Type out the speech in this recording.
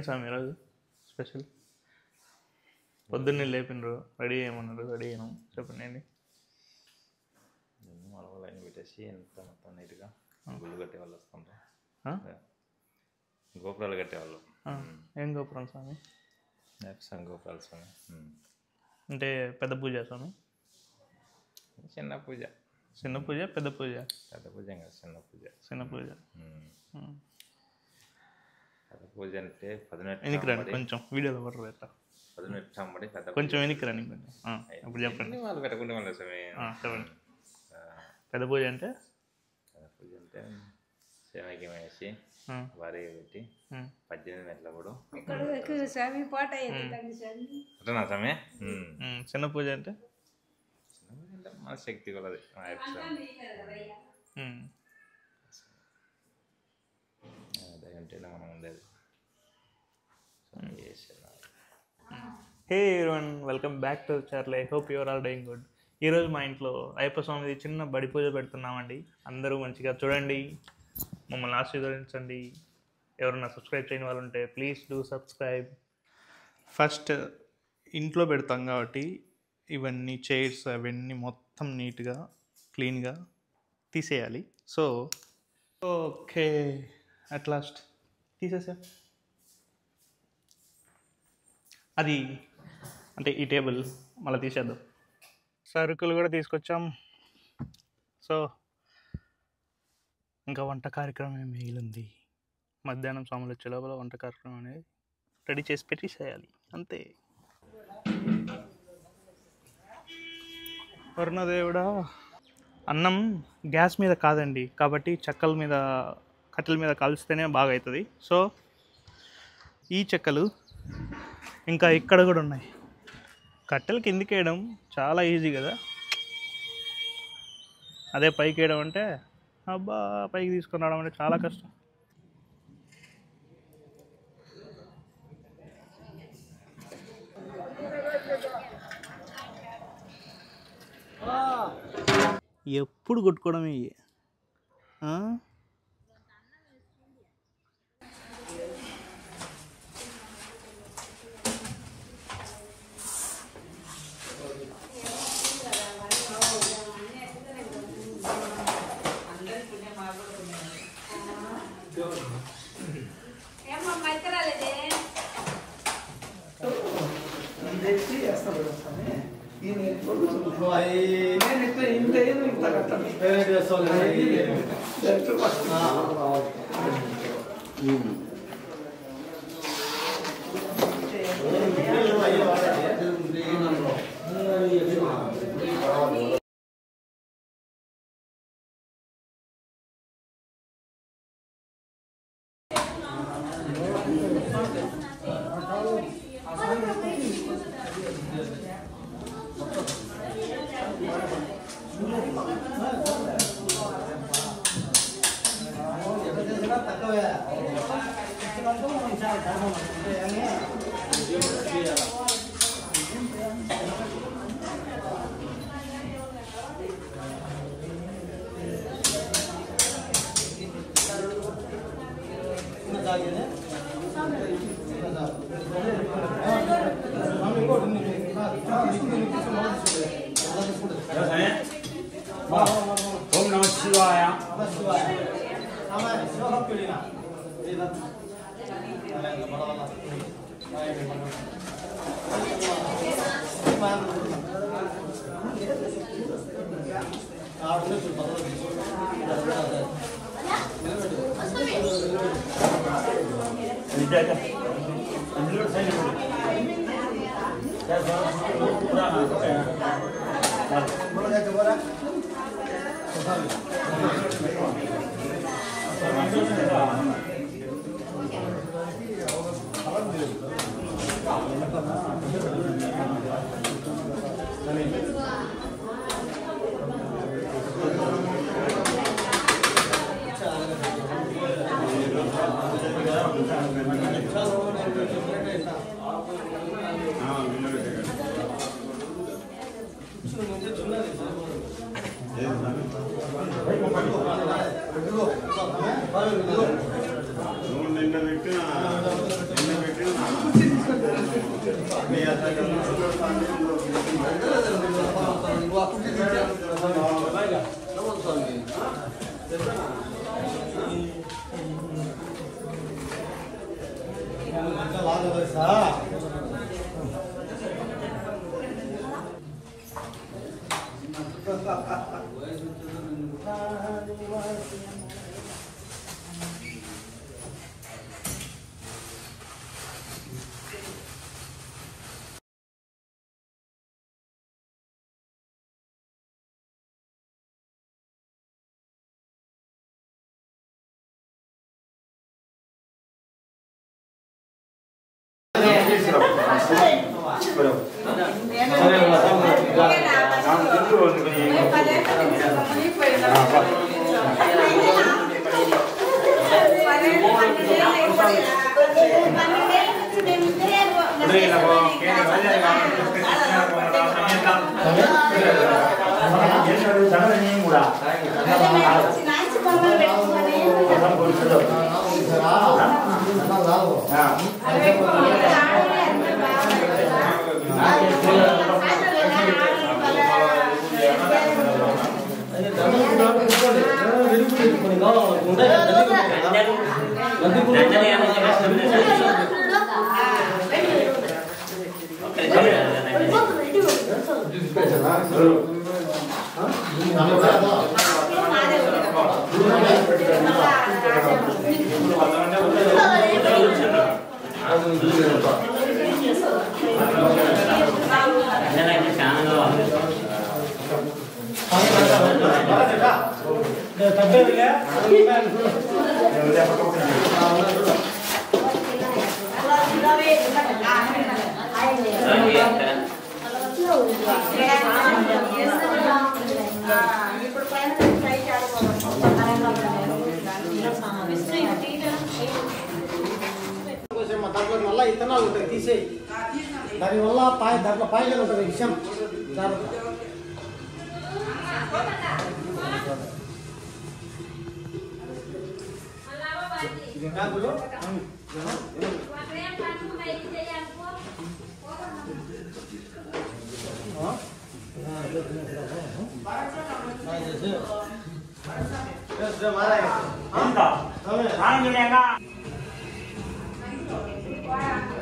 స్వామి ఈరోజు స్పెషల్ పొద్దున్నే లేపినరు రెడీ చేయమన్నారు, రెడీ అయినాం. చెప్పండి ఏంటి? లైన్ పెట్టేసి ఎంత మొత్తం నీట్గా గుళ్ళు కట్టేవాళ్ళు వస్తుంటాం, గోపురాలు కట్టేవాళ్ళు. ఏం గోపురం స్వామి? గోపురాలు స్వామి అంటే పెద్ద పూజ స్వామి? చిన్న పూజ. చిన్న పూజ పెద్ద పూజ? పెద్ద పూజ కాదు, చిన్న పూజ. చిన్న పూజ. పెద్ద పూజ అంటే 18 వెనక్కి రండి కొంచెం, వీడియోలో పడరు ఎట్లా 18 అమ్మడి పెద్ద కొంచెం వెనక్కి రండి కొంచెం. ఇప్పుడు చెప్పండి. వాళ్ళు పెట్టుకుంటే వాళ్ళు స్వామి. చెప్పండి. పెద్ద పూజ అంటే? పెద్ద పూజ అంటే సేవకి వేసి వారి పెట్టి 18 మెట్ల కూడా అట్లా స్వామి. చిన్న పూజ అంటే? చిన్న పూజ అంటే మన శక్తి కూడా అదేంటేనే మనం ఉండేది. Hey everyone, welcome back to Charlie. I hope you're all doing good. ఈరోజు మా ఇంట్లో అయ్యప్ప స్వామిది చిన్న బడి పూజ పెడుతున్నామండి. అందరూ మంచిగా చూడండి, మమ్మల్ని ఆశీర్వదించండి. ఎవరన్నా సబ్స్క్రైబ్ చేయని వాళ్ళు ఉంటే ప్లీజ్ డూ సబ్స్క్రైబ్. ఫస్ట్ ఇంట్లో పెడతాం కాబట్టి ఇవన్నీ చైర్స్ అవన్నీ మొత్తం నీట్గా క్లీన్గా తీసేయాలి. సో ఓకే, అట్ లాస్ట్ తీసేసా. అది అంటే ఈ టేబుల్ మళ్ళీ తీసేద్దాం. సరుకులు కూడా తీసుకొచ్చాం. సో ఇంకా వంట కార్యక్రమం మిగిలింది. మధ్యాహ్నం స్వాములు వచ్చే లోపల వంట కార్యక్రమం అనేది రెడీ చేసి పెట్టేసేయాలి, అంతే. వరుణదేవుడా, అన్నం గ్యాస్ మీద కాదండి, కాబట్టి చెక్కల మీద కట్టెల మీద కాల్స్తేనే బాగా అవుతుంది. సో ఈ చెక్కలు ఇంకా ఇక్కడ కూడా ఉన్నాయి. కట్టెలు కిందికి వేయడం చాలా ఈజీ కదా, అదే పైకి వేయడం అంటే అబ్బా పైకి తీసుకొని రావడం అంటే చాలా కష్టం. ఎప్పుడు కొట్టుకోవడమే. ఓం నమః శివాయ. నిన్న దాంట్లో మళ్ళీ ఇత్తనాలు ఉంటాయి తీసేయి దానివల్ల దాంట్లో పాయిజన్ ఉంటుంది విషయం Hãy subscribe cho kênh Ghiền Mì Gõ để không bỏ lỡ những video hấp dẫn.